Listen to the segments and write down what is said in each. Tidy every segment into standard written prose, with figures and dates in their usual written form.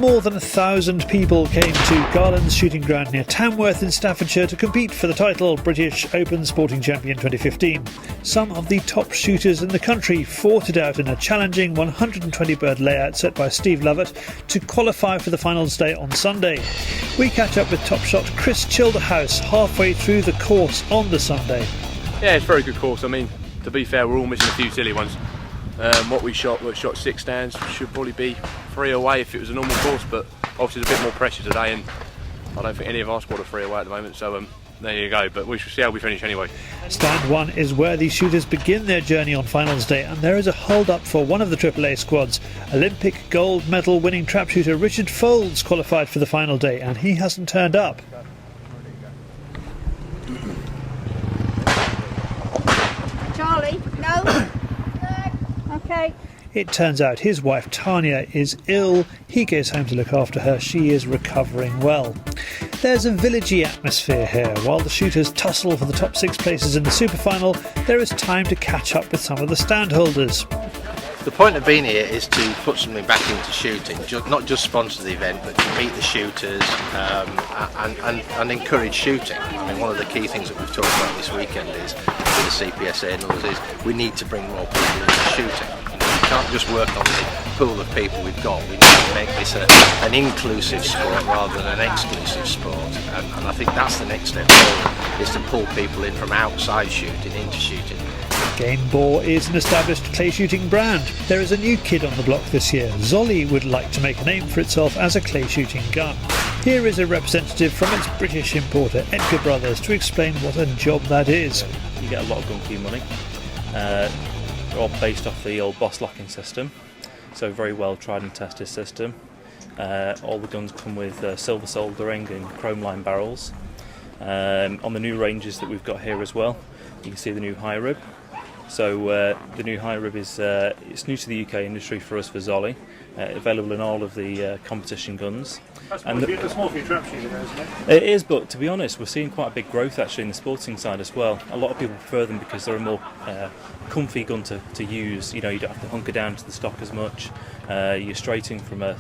More than 1,000 people came to Garland's shooting ground near Tamworth in Staffordshire to compete for the title British Open Sporting Champion 2015. Some of the top shooters in the country fought it out in a challenging 120 bird layout set by Steve Lovett to qualify for the finals day on Sunday. We catch up with top shot Chris Childerhouse halfway through the course on the Sunday. Yeah, it's a very good course. I mean, to be fair, we're all missing a few silly ones. What we shot 6 stands, should probably be 3 away if it was a normal course, but obviously there's a bit more pressure today, and I don't think any of our squad are 3 away at the moment, so there you go, but we shall see how we finish anyway. Stand 1 is where the shooters begin their journey on finals day, and there is a hold-up for one of the AAA squads. Olympic gold medal winning trap shooter Richard Folds qualified for the final day, and he hasn't turned up. Charlie, no? Okay. It turns out his wife Tanya is ill. He goes home to look after her. She is recovering well. There's a villagey atmosphere here. While the shooters tussle for the top 6 places in the super final, there is time to catch up with some of the stand holders. The point of being here is to put something back into shooting, not just sponsor the event, but to meet the shooters and encourage shooting. I mean, one of the key things that we've talked about this weekend is, with the CPSA and others, is we need to bring more people into shooting. We can't just work on the pool of people we've got. We need to make this an inclusive sport rather than an exclusive sport. And I think that's the next step forward, is to pull people in from outside shooting into shooting. Game Bore is an established clay shooting brand. There is a new kid on the block this year. Zolly would like to make a name for itself as a clay shooting gun. Here is a representative from its British importer, Edgar Brothers, to explain what a job that is. You get a lot of gun key money. They're all based off the old Boss locking system, so very well tried and tested system. All the guns come with silver soldering and chrome line barrels. On the new ranges that we've got here as well, you can see the new high rib. So the new high rib is it's new to the UK industry for us for Zolly, available in all of the competition guns. That's small for your trap shooter, isn't it? It is, but to be honest, we're seeing quite a big growth actually in the sporting side as well. A lot of people prefer them because they're a more comfy gun to use. You know, you don't have to hunker down to the stock as much. You're straighting from a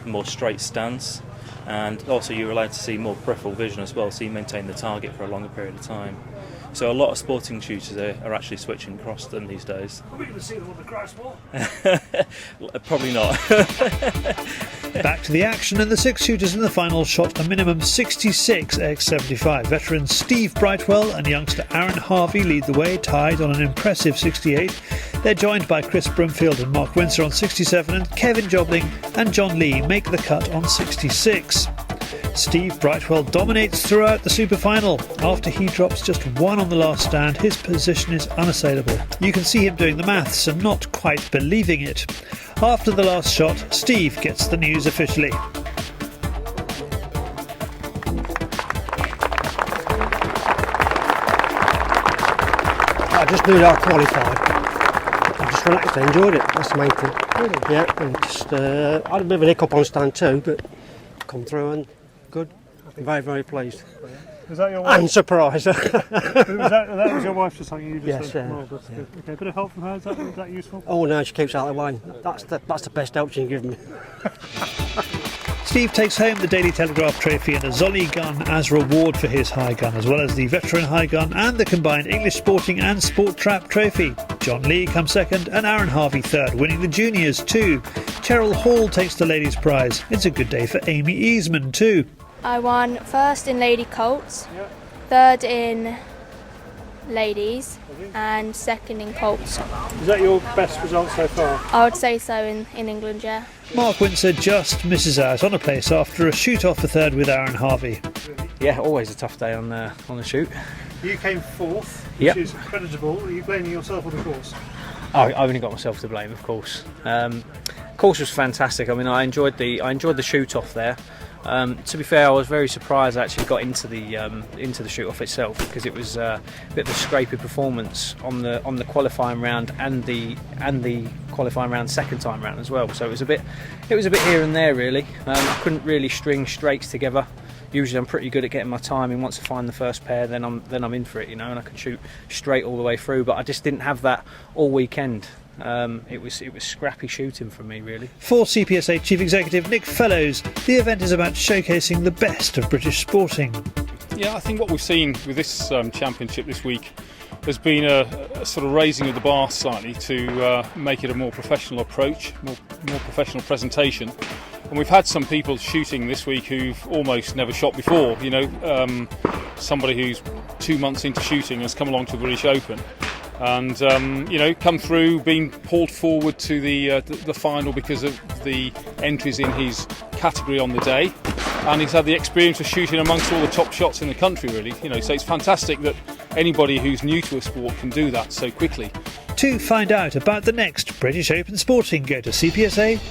more straight stance, and also you're allowed to see more peripheral vision as well, so you maintain the target for a longer period of time. So a lot of sporting shooters are actually switching across them these days. Are we going to see them on the grass wall? Probably not. Back to the action, and the 6 shooters in the final shot a minimum 66 X75. Veterans Steve Brightwell and youngster Aaron Harvey lead the way, tied on an impressive 68. They're joined by Chris Broomfield and Mark Windsor on 67, and Kevin Jobling and John Lee make the cut on 66. Steve Brightwell dominates throughout the super final. After he drops just 1 on the last stand, his position is unassailable. You can see him doing the maths and not quite believing it. After the last shot, Steve gets the news officially. I just knew that I qualified. I just relaxed and enjoyed it. That's the main thing. Really? Yeah, and just I had a bit of a hiccup on stand 2, but come through and good. Very, very pleased. Was that your wife? And surprised. that was your wife just saying you just Yes, said? Oh, that's good. Okay, a bit of help from her, is that useful? Oh no, she keeps out of the way. That's the best help she can give me. Steve takes home the Daily Telegraph trophy and a Zolly gun as reward for his high gun, as well as the veteran high gun and the combined English Sporting and Sport Trap trophy. John Lee comes second and Aaron Harvey third, winning the juniors too. Cheryl Hall takes the ladies' prize. It's a good day for Amy Easman too. I won first in Lady Colts, third in Ladies, and second in Colts. Is that your best result so far? I would say so in England, yeah. Mark Windsor just misses out on a place after a shoot-off for third with Aaron Harvey. Yeah, always a tough day on the shoot. You came fourth, which Yep. is creditable. Are you blaming yourself or the course? I've only got myself to blame, of course. Course was fantastic. I mean, I enjoyed the shoot off there. To be fair, I was very surprised I actually got into the shoot off itself, because it was a bit of a scrapey performance on the qualifying round and the qualifying round second time round as well. So it was a bit here and there really. I couldn't really string straights together. Usually I'm pretty good at getting my timing. Once I find the first pair, then I'm in for it, you know, and I can shoot straight all the way through. But I just didn't have that all weekend. It was scrappy shooting from me, really. For CPSA Chief Executive Nick Fellows, the event is about showcasing the best of British sporting. Yeah, I think what we've seen with this championship this week has been a sort of raising of the bar slightly to make it a more professional approach, more professional presentation. And we've had some people shooting this week who've almost never shot before. You know, somebody who's 2 months into shooting has come along to the British Open, and you know, come through, been pulled forward to the final because of the entries in his category on the day, and he's had the experience of shooting amongst all the top shots in the country, really. You know, so it's fantastic that anybody who's new to a sport can do that so quickly. To find out about the next British Open Sporting, go to cpsa.co.uk.